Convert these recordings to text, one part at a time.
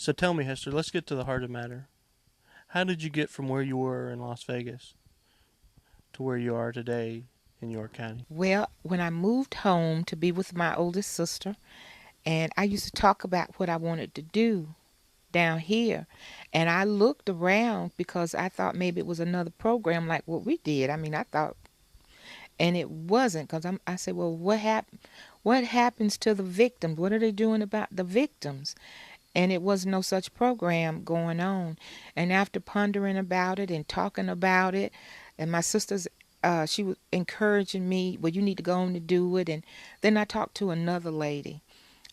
So tell me, Hester, let's get to the heart of the matter. How did you get from where you were in Las Vegas to where you are today in York County? Well, when I moved home to be with my oldest sister, and I used to talk about what I wanted to do down here, and I looked around because I thought maybe it was another program like what we did. I mean, I thought, and it wasn't, because I said, well, what happens to the victims? What are they doing about the victims? And it was no such program going on. And after pondering about it and talking about it, and my sister's, she was encouraging me, well, you need to go on to do it. And then I talked to another lady,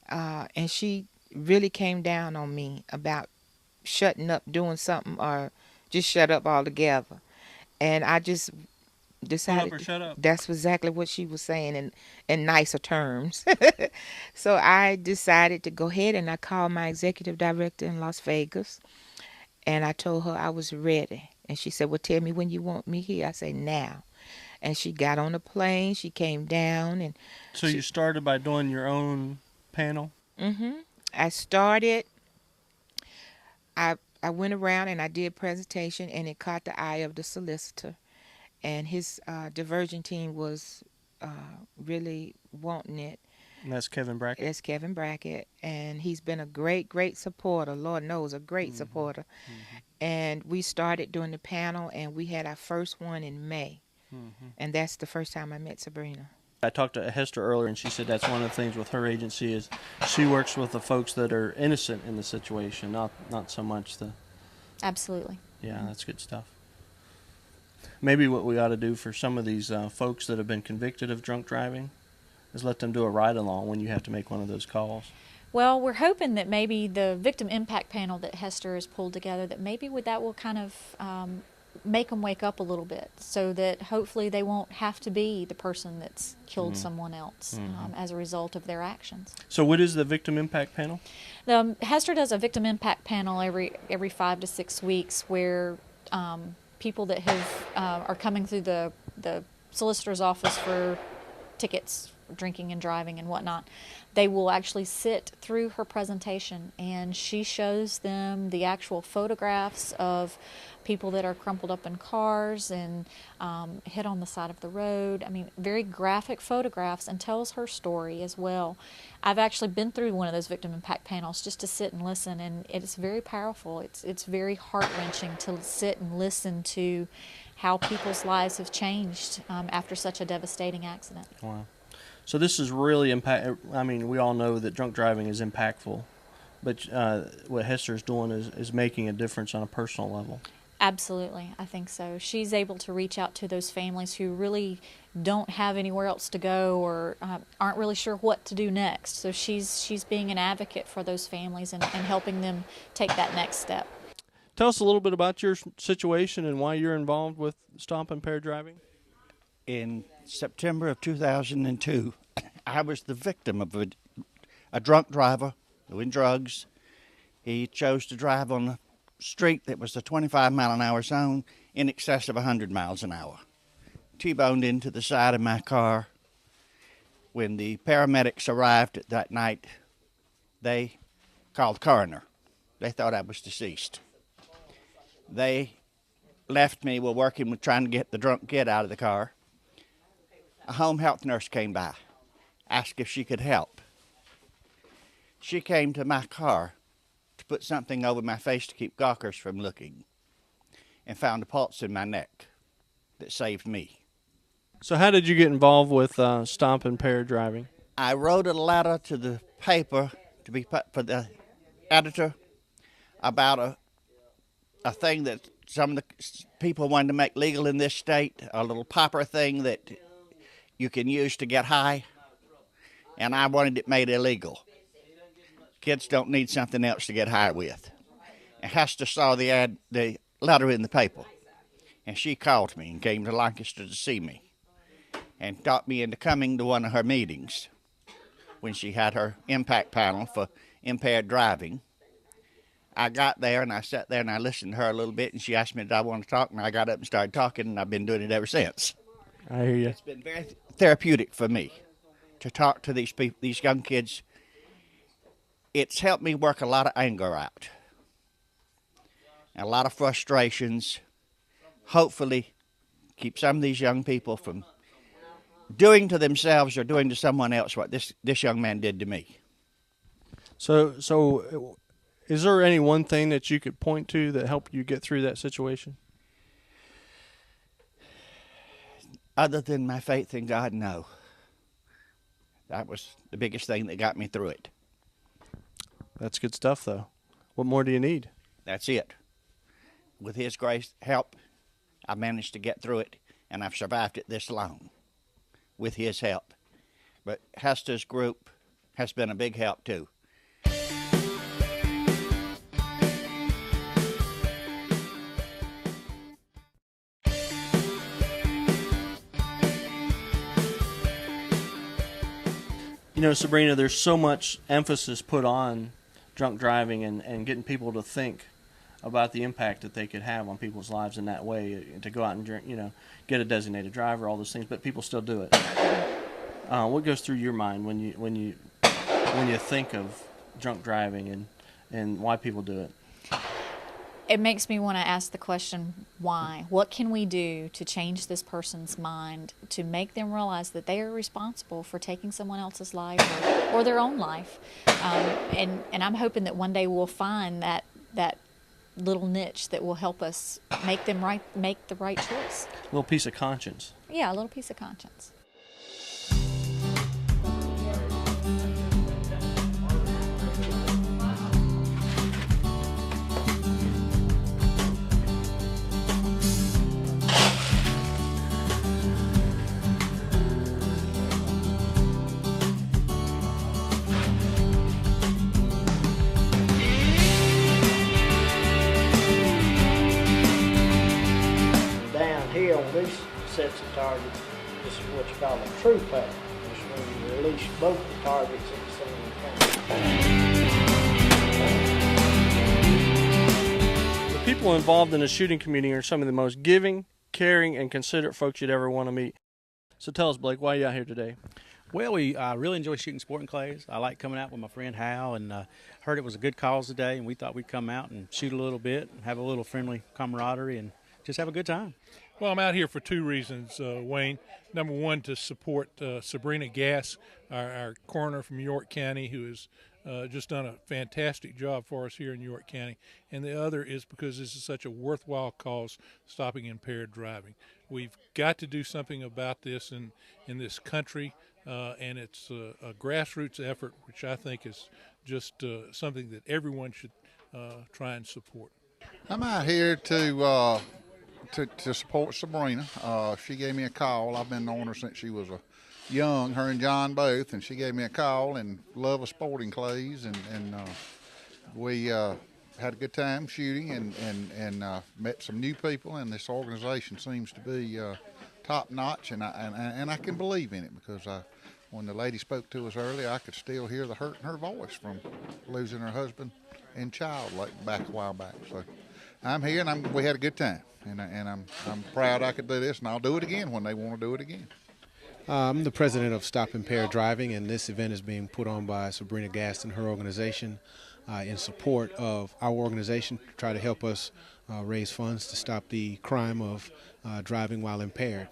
and she really came down on me about shutting up, doing something, or just shut up altogether. And I just Pull up decided or shut up. that's exactly what she was saying in nicer terms. So I decided to go ahead, and I called my executive director in Las Vegas, and I told her I was ready. And she said, well, tell me when you want me here. I said, now. And she got on a plane. She came down, and So you started by doing your own panel? mm-hmm. I started. I went around and I did a presentation, and it caught the eye of the solicitor, and his diversion team was really wanting it. And that's Kevin Brackett? That's Kevin Brackett, and he's been a great, great supporter. Lord knows, a great supporter. And we started doing the panel, and we had our first one in May, and that's the first time I met Sabrina. I talked to Hester earlier, and she said that's one of the things with her agency is she works with the folks that are innocent in the situation, not so much the... Absolutely. Yeah, that's good stuff. Maybe what we ought to do for some of these folks that have been convicted of drunk driving is let them do a ride-along when you have to make one of those calls. Well, we're hoping that maybe the victim impact panel that Hester has pulled together, that maybe that will kind of make them wake up a little bit, so that hopefully they won't have to be the person that's killed someone else as a result of their actions. So what is the victim impact panel? Hester does a victim impact panel every 5 to 6 weeks, where people that have are coming through the solicitor's office for tickets, drinking and driving and whatnot, they will actually sit through her presentation, and she shows them the actual photographs of people that are crumpled up in cars and hit on the side of the road. I mean, very graphic photographs, and tells her story as well. I've actually been through one of those victim impact panels just to sit and listen, and it's very powerful. It's very heart-wrenching to sit and listen to how people's lives have changed after such a devastating accident. Wow. So this is really I mean, we all know that drunk driving is impactful, but what Hester's doing is making a difference on a personal level. Absolutely, I think so. She's able to reach out to those families who really don't have anywhere else to go, or aren't really sure what to do next. So she's being an advocate for those families and helping them take that next step. Tell us a little bit about your situation and why you're involved with Stop Impaired Driving. In September of 2002, I was the victim of a drunk driver doing drugs. He chose to drive on the street that was the 25-mile-an-hour zone in excess of 100 miles an hour. T-boned into the side of my car. When the paramedics arrived that night, they called Coroner. They thought I was deceased. They left me while working with trying to get the drunk kid out of the car. A home health nurse came by, asked if she could help. She came to my car to put something over my face to keep gawkers from looking, and found a pulse in my neck that saved me. So how did you get involved with Stop Impaired Driving? I wrote a letter to the paper to be put for the editor about a thing that some of the people wanted to make legal in this state, a little popper thing that you can use to get high, and I wanted it made illegal. Kids don't need something else to get high with. And Hester saw the letter in the paper, and she called me and came to Lancaster to see me, and talked me into coming to one of her meetings when she had her impact panel for impaired driving. I got there, and I sat there, and I listened to her a little bit, and she asked me, did I want to talk, and I got up and started talking, and I've been doing it ever since. I hear you. It's been very therapeutic for me to talk to these people, these young kids. It's helped me work a lot of anger out. a lot of frustrations. Hopefully keep some of these young people from doing to themselves or doing to someone else what this young man did to me. So is there any one thing that you could point to that helped you get through that situation? Other than my faith in God, no. That was the biggest thing that got me through it. That's good stuff, though. What more do you need? That's it. With His grace, help, I managed to get through it, and I've survived it this long with His help. But Hester's group has been a big help, too. You know, Sabrina, there's so much emphasis put on drunk driving and getting people to think about the impact that they could have on people's lives in that way, to go out and drink, get a designated driver, all those things, but people still do it. What goes through your mind when you think of drunk driving and why people do it? It makes me want to ask the question, why? What can we do to change this person's mind, to make them realize that they are responsible for taking someone else's life or their own life? And I'm hoping that one day we'll find that little niche that will help us make the right choice. A little piece of conscience. Yeah, a little piece of conscience. This sets a target. This is what you call a true pattern. This is when you release both the targets at the same time. The people involved in the shooting community are some of the most giving, caring, and considerate folks you'd ever want to meet. So tell us, Blake, why are you out here today? Well, we really enjoy shooting sporting clays. I like coming out with my friend Hal, and heard it was a good cause today, and we thought we'd come out and shoot a little bit, and have a little friendly camaraderie, and just have a good time. Well, I'm out here for two reasons, Wayne. Number one, to support Sabrina Gast, our coroner from York County, who has just done a fantastic job for us here in York County. And the other is because this is such a worthwhile cause, stopping impaired driving. We've got to do something about this in this country, and it's a grassroots effort, which I think is just something that everyone should try and support. I'm out here to support Sabrina. She gave me a call. I've been knowing her since she was young, her and John both, and she gave me a call and love of sporting clays, and we had a good time shooting and met some new people, and this organization seems to be top notch, and I can believe in it because when the lady spoke to us earlier, I could still hear the hurt in her voice from losing her husband and child back a while back. So I'm here, and we had a good time, and I'm proud I could do this, and I'll do it again when they want to do it again. I'm the president of Stop Impaired Driving, and this event is being put on by Sabrina Gast and her organization in support of our organization to try to help us raise funds to stop the crime of driving while impaired.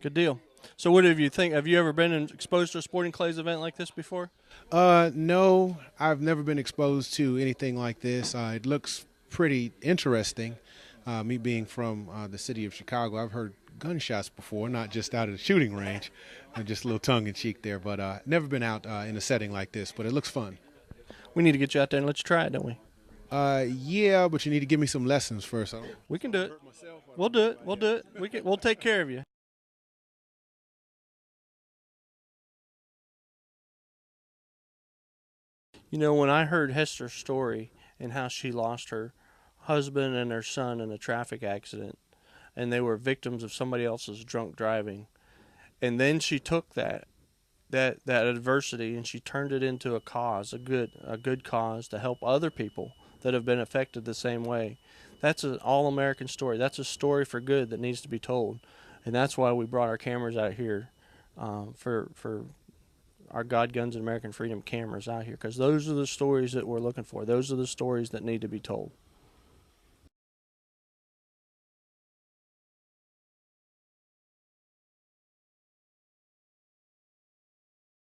Good deal. So what have you think? Have you ever been exposed to a sporting clays event like this before? No, I've never been exposed to anything like this. It looks pretty interesting. Me being from the city of Chicago, I've heard gunshots before, not just out of the shooting range, just a little tongue-in-cheek there, but never been out in a setting like this, but it looks fun. We need to get you out there and let you try it, don't we? Yeah, but you need to give me some lessons first. We can do it. We'll do it. We'll do it. We'll take care of you. You know, when I heard Hester's story and how she lost her husband and her son in a traffic accident, and they were victims of somebody else's drunk driving, and then she took that adversity and she turned it into a cause, a good cause to help other people that have been affected the same way. That's an all-American story. That's a story for good that needs to be told, and that's why we brought our cameras out here for our God, Guns, and American Freedom cameras out here, because those are the stories that we're looking for. Those are the stories that need to be told.